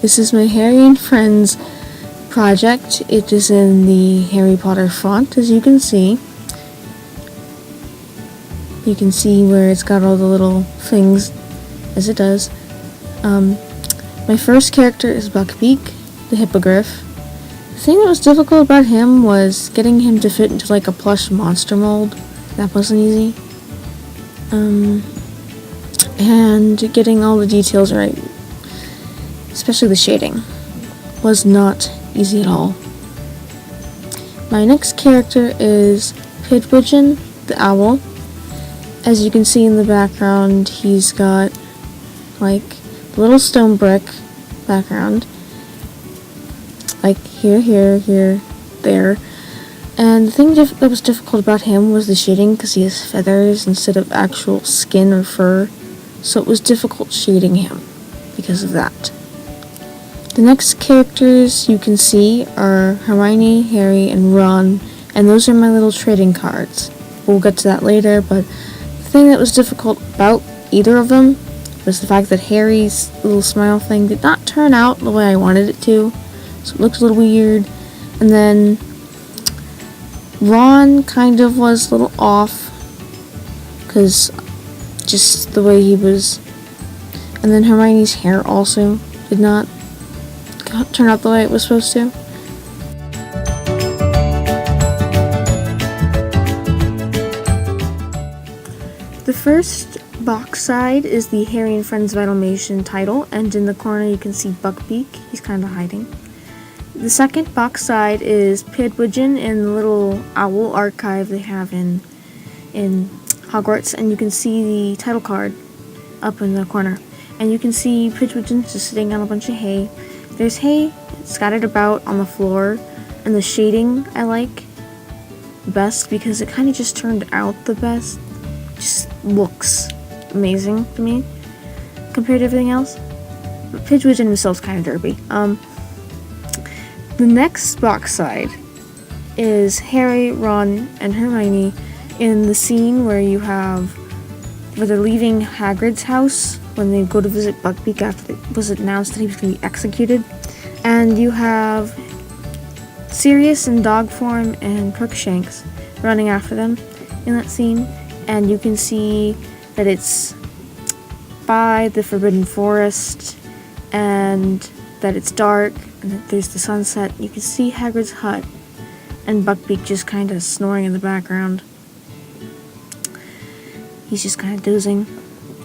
This is my Harry and Friends project. It is in the Harry Potter font, as you can see. You can see where it's got all the little things, as it does. My first character is Buckbeak the Hippogriff. The thing that was difficult about him was getting him to fit into like a plush monster mold. That wasn't easy. And getting all the details right, especially the shading, was not easy at all. My next character is Pidwidgeon the Owl. As you can see in the background, he's got like a little stone brick background, like here, there. And the thing that was difficult about him was the shading, because he has feathers instead of actual skin or fur, so it was difficult shading him because of that. The next characters you can see are Hermione, Harry, and Ron, and those are my little trading cards. We'll get to that later, but the thing that was difficult about either of them was the fact that Harry's little smile thing did not turn out the way I wanted it to, so it looked a little weird. And then Ron kind of was a little off, because just the way he was. And then Hermione's hair also did not turn out the way it was supposed to. The first box side is the Harry and Friends Vitalmation title, and in the corner you can see Buckbeak. He's kind of hiding. The second box side is Pidwidgeon in the little owl archive they have in Hogwarts, and you can see the title card up in the corner. And you can see Pidwidgeon just sitting on a bunch of hay. There's hay scattered about on the floor, and the shading I like best because it kind of just turned out the best. Just looks amazing to me compared to everything else. But Pidwidgeon himself is kind of derpy. The next box side is Harry, Ron, and Hermione in the scene where they're leaving Hagrid's house when they go to visit Buckbeak after it was announced that he was going to be executed. And you have Sirius in dog form and Crookshanks running after them in that scene. And you can see that it's by the Forbidden Forest, and that it's dark, and that there's the sunset. You can see Hagrid's hut, and Buckbeak just kind of snoring in the background. He's just kind of dozing,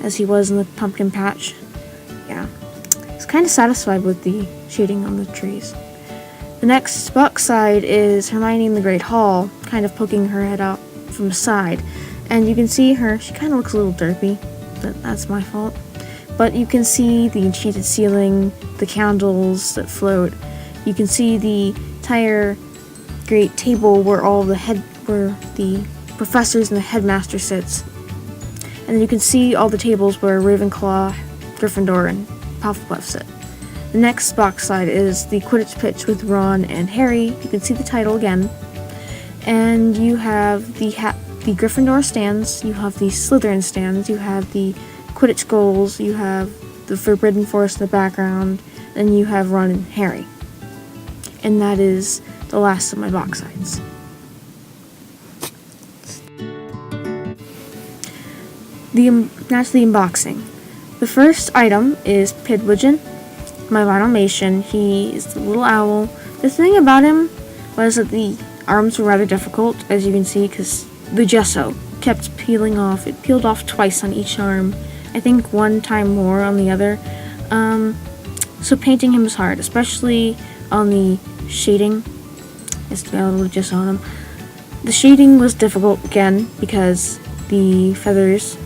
as he was in the pumpkin patch. Yeah, he's kind of satisfied with the shading on the trees. The next box side is Hermione in the Great Hall, kind of poking her head out from the side. And you can see her, she kind of looks a little derpy, but that's my fault. But you can see the enchanted ceiling, the candles that float. You can see the entire great table where where the professors and the headmaster sits. And then you can see all the tables where Ravenclaw, Gryffindor, and Hufflepuff sit. The next box side is the Quidditch Pitch with Ron and Harry. You can see the title again. And you have the Gryffindor stands, you have the Slytherin stands, you have the Quidditch goals, you have the Forbidden Forest in the background, and you have Ron and Harry. And that is the last of my box sides. That's the unboxing. The first item is Pidwidgeon, my Vitalmation. He is the little owl. The thing about him was that the arms were rather difficult, as you can see, because the gesso kept peeling off. It peeled off twice on each arm. I think one time more on the other. So painting him was hard, especially on the shading. It's got a little gesso on him. The shading was difficult again because the feathers,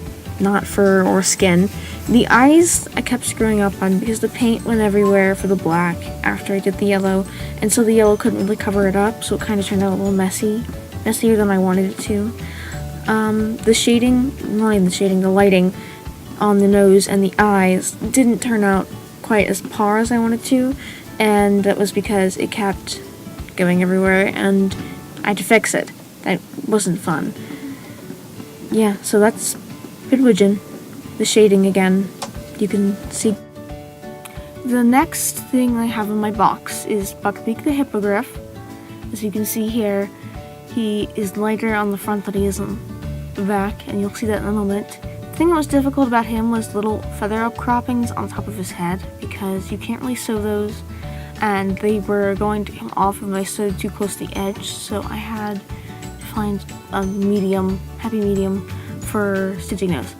not fur or skin. The eyes I kept screwing up on because the paint went everywhere for the black after I did the yellow, and so the yellow couldn't really cover it up, so it kind of turned out a little messier than I wanted it to. The shading, not even the shading, the lighting on the nose and the eyes didn't turn out quite as par as I wanted to, and that was because it kept going everywhere and I had to fix it. That wasn't fun. Yeah, so that's Pidwidgeon. The shading again, you can see. The next thing I have in my box is Buckbeak the Hippogriff. As you can see here, he is lighter on the front than he is on the back, and you'll see that in a moment. The thing that was difficult about him was little feather outcroppings on top of his head, because you can't really sew those, and they were going to come off if I sewed too close to the edge, so I had to find a happy medium for stitching those.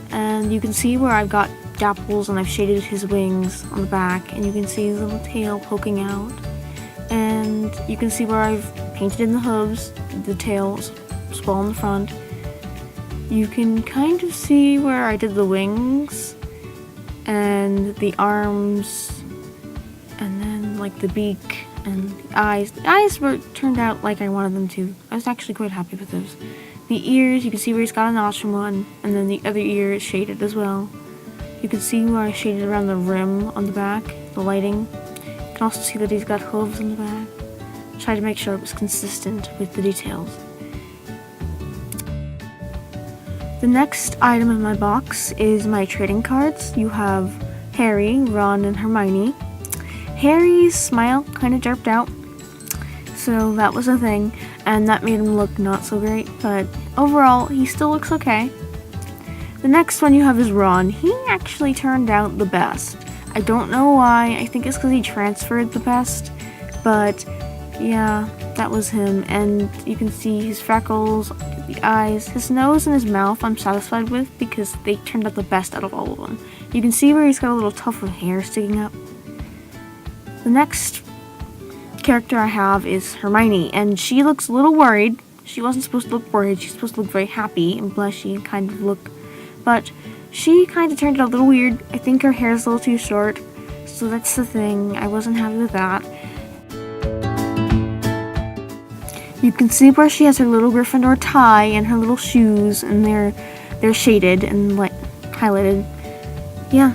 And you can see where I've got dapples and I've shaded his wings on the back, and you can see his little tail poking out, and you can see where I've painted in the hooves, the tails swell on the front. You can kind of see where I did the wings and the arms, and then like the beak and the eyes. The eyes were turned out like I wanted them to. I was actually quite happy with those. The ears, you can see where he's got a notch in one, and then the other ear is shaded as well. You can see where I shaded around the rim on the back, the lighting. You can also see that he's got hooves on the back. Try to make sure it was consistent with the details. The next item in my box is my trading cards. You have Harry, Ron, and Hermione. Harry's smile kind of derped out, so that was a thing, and that made him look not so great, but overall, he still looks okay. The next one you have is Ron. He actually turned out the best. I don't know why. I think it's because he transferred the best, but yeah, that was him. And you can see his freckles, the eyes, his nose, and his mouth I'm satisfied with because they turned out the best out of all of them. You can see where he's got a little tuft of hair sticking up. The next character I have is Hermione, and she looks a little worried. She wasn't supposed to look worried. She's supposed to look very happy and blushy and kind of look, but she kind of turned out a little weird. I think her hair is a little too short, so that's the thing. I wasn't happy with that. You can see where she has her little Gryffindor tie and her little shoes, and they're shaded and like highlighted. Yeah,